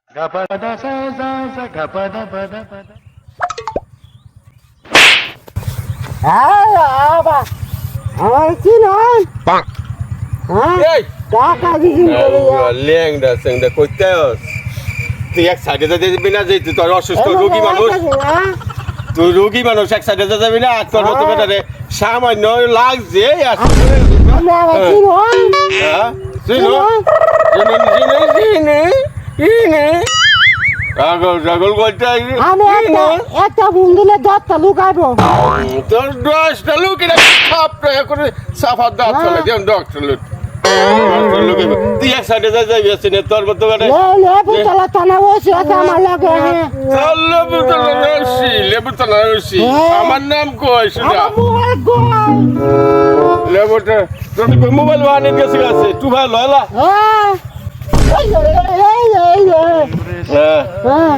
Gapada sa sa sa gapada pada pada. আবার আমার কি নয় হ্যাঁ এই টাকা দিছি লেংডা সেংডা কইতে আস তুই এক সাইডে যেতে দিবি না যে তুই তোর অসুস্থ রোগী মানুষ তুই রোগী মানুষ এক সাইডে যেতে যাবি না আর তোর মতো বেটারে সামান্য লাগছে আসলে আমি আবার কি নয় হ্যাঁ চিনো চিনে রাগল করতে আমি একটা বন্ধুলে দশটা লুকাইবো তোর দশটা লোক এটা খাপ করে সাফার দাঁত চলে যেমন ডক্টর লোক তুই এক সাইডে যাবি আসছি না তোর মতো মানে লেবুতলা টানা বসে আছে আমার লাগে হ্যাঁ লেবুতলা রসি আমার নাম কই শুনা মোবাইল গোল লেবুটা তোর মোবাইল ওয়ানে গেছে আছে তুই ভালো হলা হ্যাঁ এই হ্যাঁ হ্যাঁ